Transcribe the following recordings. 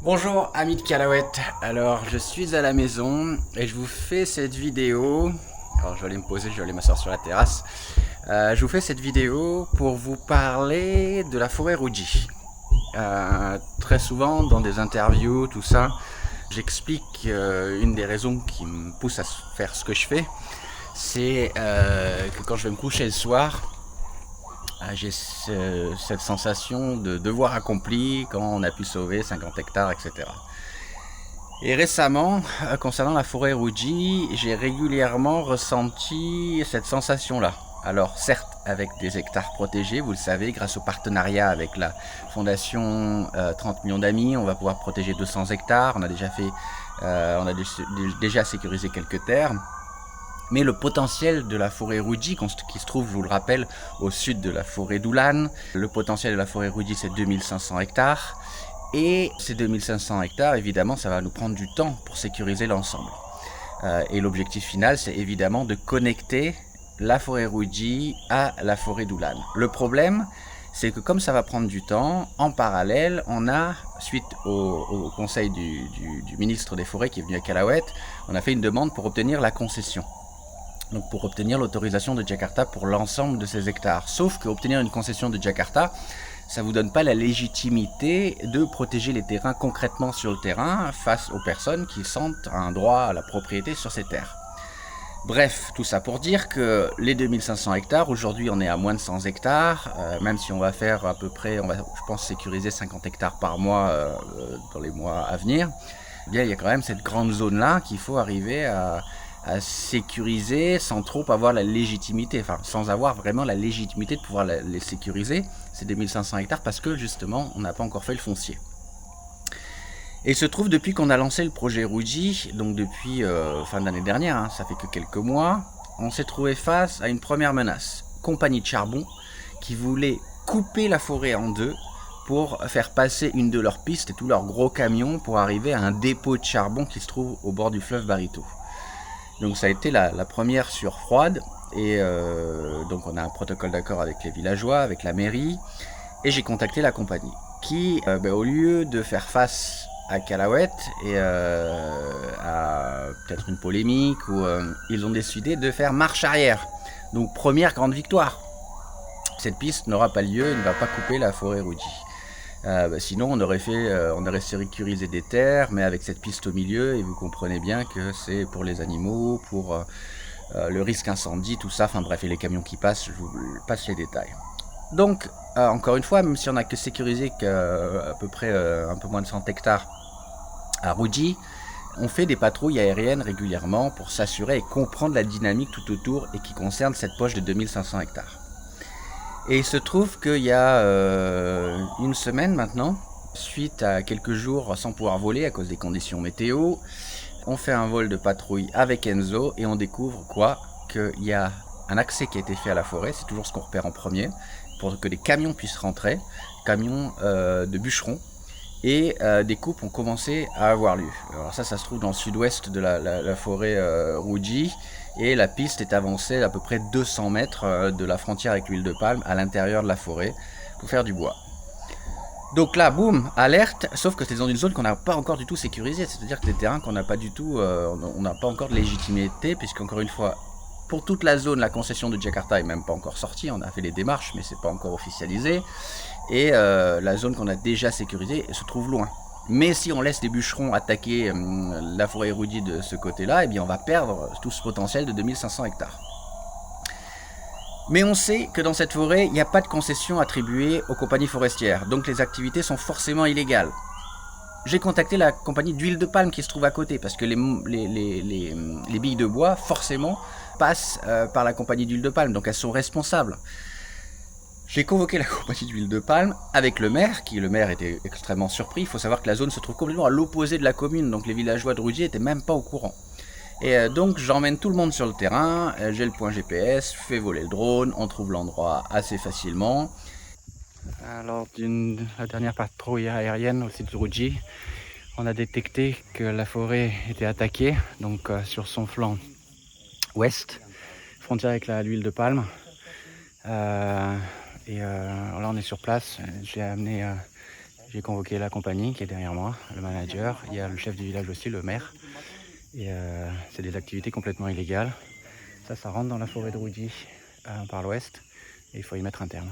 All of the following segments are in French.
Bonjour amis de Calaouette, alors je suis à la maison et je vous fais cette vidéo, alors je vais aller me poser, je vais aller m'asseoir sur la terrasse, je vous fais cette vidéo pour vous parler de la forêt Rougi. Très souvent dans des interviews, tout ça, j'explique une des raisons qui me pousse à faire ce que je fais, c'est que quand je vais me coucher le soir, j'ai cette sensation de devoir accompli quand on a pu sauver 50 hectares, etc. Et récemment, concernant la forêt Rougi, j'ai régulièrement ressenti cette sensation-là. Alors certes, avec des hectares protégés, vous le savez, grâce au partenariat avec la fondation 30 millions d'amis, on va pouvoir protéger 200 hectares. On a déjà sécurisé quelques terres. Mais le potentiel de la forêt Rougi, qui se trouve, je vous le rappelle, au sud de la forêt d'Oulan, le potentiel de la forêt Rougi, c'est 2500 hectares. Et ces 2500 hectares, évidemment, ça va nous prendre du temps pour sécuriser l'ensemble. Et l'objectif final, c'est évidemment de connecter la forêt Rougi à la forêt d'Oulan. Le problème, c'est que comme ça va prendre du temps, en parallèle, on a, suite au conseil du ministre des Forêts qui est venu à Calaouette, on a fait une demande pour obtenir la concession. Donc pour obtenir l'autorisation de Jakarta pour l'ensemble de ces hectares. Sauf qu'obtenir une concession de Jakarta, ça ne vous donne pas la légitimité de protéger les terrains concrètement sur le terrain face aux personnes qui sentent un droit à la propriété sur ces terres. Bref, tout ça pour dire que les 2500 hectares, aujourd'hui on est à moins de 100 hectares, même si on va faire à peu près, je pense, sécuriser 50 hectares par mois dans les mois à venir, eh bien il y a quand même cette grande zone-là qu'il faut arriver à sécuriser sans trop avoir la légitimité, enfin sans avoir vraiment la légitimité de pouvoir les sécuriser, ces 2500 hectares, parce que justement on n'a pas encore fait le foncier. Et il se trouve, depuis qu'on a lancé le projet Rougi, donc depuis fin d'année dernière, hein, ça fait que quelques mois, on s'est trouvé face à une première menace. Compagnie de charbon qui voulait couper la forêt en deux pour faire passer une de leurs pistes et tous leurs gros camions pour arriver à un dépôt de charbon qui se trouve au bord du fleuve Barito. Donc ça a été la première sueur froide et donc on a un protocole d'accord avec les villageois, avec la mairie, et j'ai contacté la compagnie qui, au lieu de faire face à Calaouette et à peut-être une polémique, ils ont décidé de faire marche arrière. Donc première grande victoire. Cette piste n'aura pas lieu et ne va pas couper la forêt Rougi. Sinon on aurait sécurisé des terres, mais avec cette piste au milieu, et vous comprenez bien que c'est pour les animaux, pour le risque incendie, tout ça, enfin bref, et les camions qui passent, je vous passe les détails. Donc, encore une fois, même si on n'a que sécurisé à peu près un peu moins de 100 hectares à Rougi, on fait des patrouilles aériennes régulièrement pour s'assurer et comprendre la dynamique tout autour et qui concerne cette poche de 2500 hectares. Et il se trouve qu'il y a une semaine maintenant, suite à quelques jours sans pouvoir voler à cause des conditions météo, on fait un vol de patrouille avec Enzo et on découvre quoi? Qu'il y a un accès qui a été fait à la forêt, c'est toujours ce qu'on repère en premier, pour que les camions puissent rentrer, camions de bûcherons, et des coupes ont commencé à avoir lieu. Alors ça se trouve dans le sud-ouest de la forêt Rougi, et la piste est avancée à peu près 200 mètres de la frontière avec l'huile de palme à l'intérieur de la forêt pour faire du bois. Donc là, boum, alerte, sauf que c'est dans une zone qu'on n'a pas encore du tout sécurisée, c'est-à-dire que des terrains qu'on n'a pas du tout, on n'a pas encore de légitimité, puisqu'encore une fois, pour toute la zone, la concession de Jakarta est même pas encore sortie, on a fait les démarches, mais c'est pas encore officialisé, et la zone qu'on a déjà sécurisée se trouve loin. Mais si on laisse les bûcherons attaquer la forêt érudite de ce côté-là, eh bien on va perdre tout ce potentiel de 2500 hectares. Mais on sait que dans cette forêt, il n'y a pas de concession attribuée aux compagnies forestières, donc les activités sont forcément illégales. J'ai contacté la compagnie d'huile de palme qui se trouve à côté, parce que les billes de bois, forcément, passent par la compagnie d'huile de palme, donc elles sont responsables. J'ai convoqué la compagnie d'huile de palme avec le maire, le maire était extrêmement surpris. Il faut savoir que la zone se trouve complètement à l'opposé de la commune, donc les villageois de Rougi n'étaient même pas au courant. Et donc j'emmène tout le monde sur le terrain, j'ai le point GPS, je fais voler le drone, on trouve l'endroit assez facilement. Lors de la dernière patrouille aérienne au site de Rougi, on a détecté que la forêt était attaquée, donc sur son flanc ouest, frontière avec l'huile de palme. Là on est sur place, j'ai amené J'ai convoqué la compagnie qui est derrière moi, le manager, il y a le chef du village aussi, le maire. Et c'est des activités complètement illégales. Ça rentre dans la forêt de Rudji par l'ouest et il faut y mettre un terme.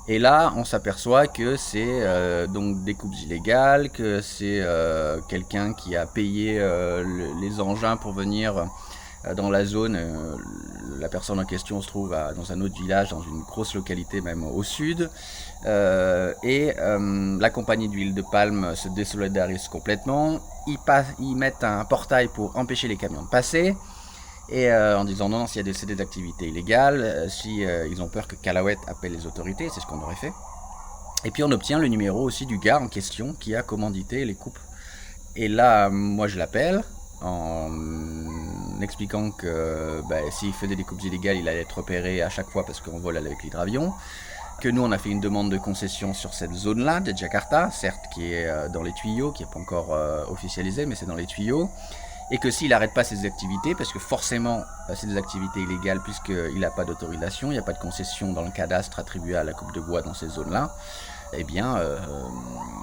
Et là, on s'aperçoit que c'est donc des coupes illégales, que c'est quelqu'un qui a payé les engins pour venir dans la zone. La personne en question se trouve dans un autre village, dans une grosse localité même au sud. La compagnie d'huile de palme se désolidarise complètement. Ils mettent un portail pour empêcher les camions de passer. Et en disant non, s'il y a des activités illégales, si ils ont peur que Calahuet appelle les autorités, c'est ce qu'on aurait fait. Et puis on obtient le numéro aussi du gars en question qui a commandité les coupes. Et là, moi je l'appelle en expliquant que s'il faisait des coupes illégales, il allait être repéré à chaque fois parce qu'on vole avec l'hydravion. Que nous on a fait une demande de concession sur cette zone-là de Jakarta, certes qui est dans les tuyaux, qui n'est pas encore officialisée, mais c'est dans les tuyaux. Et que s'il n'arrête pas ses activités, parce que forcément c'est des activités illégales puisqu'il n'a pas d'autorisation, il n'y a pas de concession dans le cadastre attribué à la coupe de bois dans ces zones-là, eh bien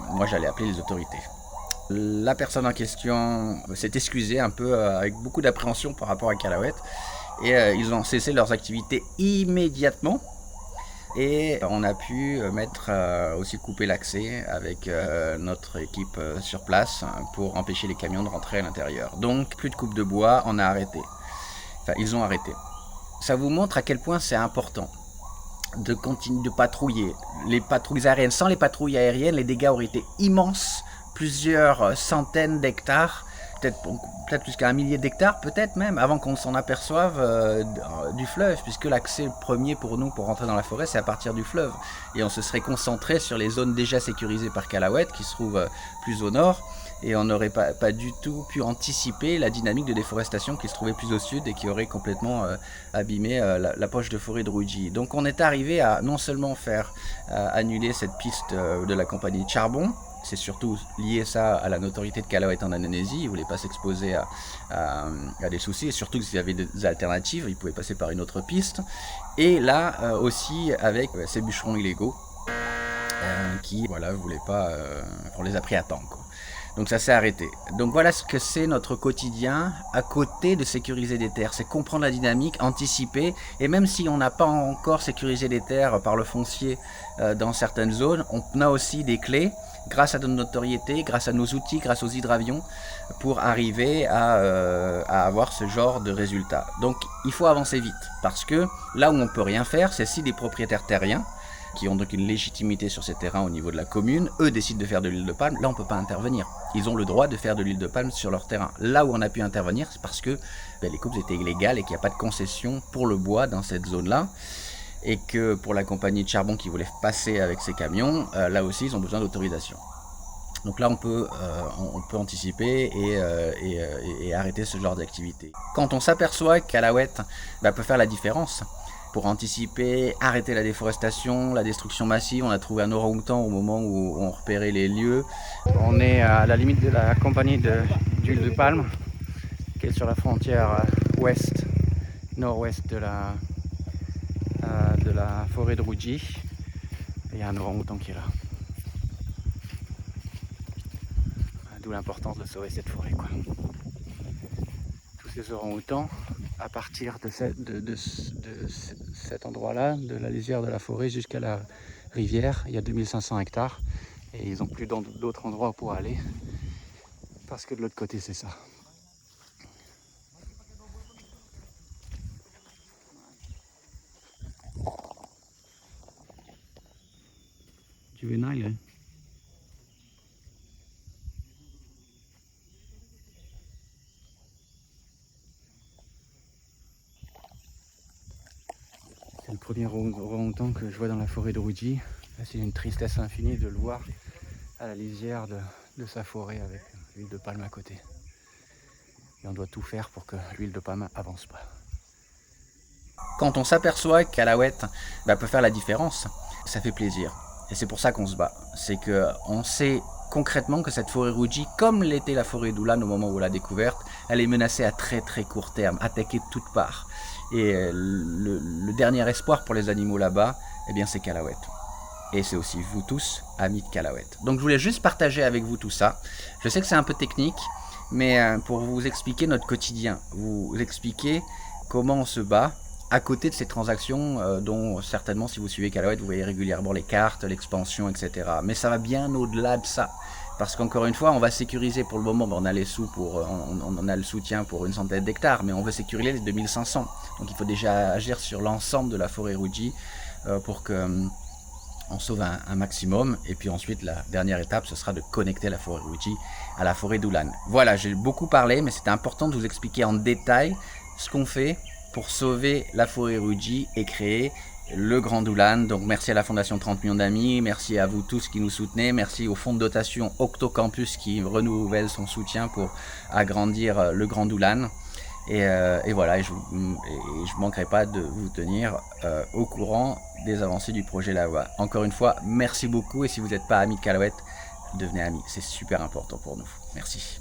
moi j'allais appeler les autorités. La personne en question s'est excusée un peu avec beaucoup d'appréhension par rapport à Calahuet et ils ont cessé leurs activités immédiatement. Et on a pu aussi couper l'accès avec notre équipe sur place pour empêcher les camions de rentrer à l'intérieur. Donc plus de coupe de bois, on a arrêté. Enfin, ils ont arrêté. Ça vous montre à quel point c'est important de continuer de patrouiller. Les patrouilles aériennes, sans les patrouilles aériennes, les dégâts auraient été immenses, plusieurs centaines d'hectares. Peut-être plus qu'un millier d'hectares, peut-être même, avant qu'on s'en aperçoive du fleuve, puisque l'accès premier pour nous pour rentrer dans la forêt, c'est à partir du fleuve. Et on se serait concentré sur les zones déjà sécurisées par Calahuet, qui se trouvent plus au nord, et on n'aurait pas du tout pu anticiper la dynamique de déforestation qui se trouvait plus au sud et qui aurait complètement abîmé la poche de forêt de Rudji. Donc on est arrivé à non seulement faire annuler cette piste de la compagnie de charbon, c'est surtout lié ça à la notoriété de Calahuet en Indonésie. Ils ne voulaient pas s'exposer à des soucis, et surtout s'il y avait des alternatives, ils pouvaient passer par une autre piste. Et là aussi avec ces bûcherons illégaux qui ne voulaient pas, on les a pris à temps, quoi. Donc ça s'est arrêté. Donc voilà ce que c'est notre quotidien à côté de sécuriser des terres. C'est comprendre la dynamique, anticiper. Et même si on n'a pas encore sécurisé les terres par le foncier dans certaines zones, on a aussi des clés grâce à notre notoriété, grâce à nos outils, grâce aux hydravions, pour arriver à avoir ce genre de résultat. Donc il faut avancer vite, parce que là où on ne peut rien faire, c'est si des propriétaires terriens, qui ont donc une légitimité sur ces terrains au niveau de la commune, eux décident de faire de l'huile de palme, là on ne peut pas intervenir. Ils ont le droit de faire de l'huile de palme sur leur terrain. Là où on a pu intervenir, c'est parce que les coupes étaient illégales et qu'il n'y a pas de concession pour le bois dans cette zone-là. Et que pour la compagnie de charbon qui voulait passer avec ses camions, là aussi ils ont besoin d'autorisation. Donc là on peut anticiper et arrêter ce genre d'activité. Quand on s'aperçoit que Calahuet peut faire la différence, pour anticiper, arrêter la déforestation, la destruction massive, on a trouvé un orang-outan au moment où on repérait les lieux. On est à la limite de la compagnie d'huile de palme, qui est sur la frontière nord-ouest de la forêt de Rudji. Et il y a un orang-outan qui est là. D'où l'importance de sauver cette forêt, quoi. Tous ces orang-outans, à partir de cet endroit-là, de la lisière de la forêt jusqu'à la rivière, il y a 2500 hectares. Et ils n'ont plus d'autres endroits pour aller, parce que de l'autre côté, c'est ça. Juvénile, hein. C'est le premier orang-outan que je vois dans la forêt de Rudji. C'est une tristesse infinie de le voir à la lisière de sa forêt avec l'huile de palme à côté. Et on doit tout faire pour que l'huile de palme avance pas. Quand on s'aperçoit que Calahuet peut faire la différence, ça fait plaisir. Et c'est pour ça qu'on se bat. C'est qu'on sait concrètement que cette forêt Rudji, comme l'était la forêt d'Ulan au moment où on l'a découverte, elle est menacée à très très court terme, attaquée de toutes parts. Et le dernier espoir pour les animaux là-bas, eh bien c'est Calahuet. et c'est aussi vous tous, amis de Calahuète. Donc je voulais juste partager avec vous tout ça. Je sais que c'est un peu technique, mais pour vous expliquer notre quotidien, vous expliquer comment on se bat à côté de ces transactions dont certainement si vous suivez Calahuète, vous voyez régulièrement les cartes, l'expansion, etc. Mais ça va bien au-delà de ça. Parce qu'encore une fois, on va sécuriser pour le moment, on a les sous pour, on a le soutien pour une centaine d'hectares, mais on veut sécuriser les 2500. Donc il faut déjà agir sur l'ensemble de la forêt Ruji pour que on sauve un maximum. Et puis ensuite, la dernière étape, ce sera de connecter la forêt Ruji à la forêt d'Ulan. Voilà, j'ai beaucoup parlé, mais c'était important de vous expliquer en détail ce qu'on fait pour sauver la forêt Ruji et créer le Grand Ulan. Donc merci à la Fondation 30 millions d'amis, merci à vous tous qui nous soutenez, merci au fonds de dotation Octocampus qui renouvelle son soutien pour agrandir le Grand Ulan. Et voilà, je ne manquerai pas de vous tenir au courant des avancées du projet Lavoie. Encore une fois, merci beaucoup, et si vous n'êtes pas ami de Calahuète, devenez ami, c'est super important pour nous. Merci.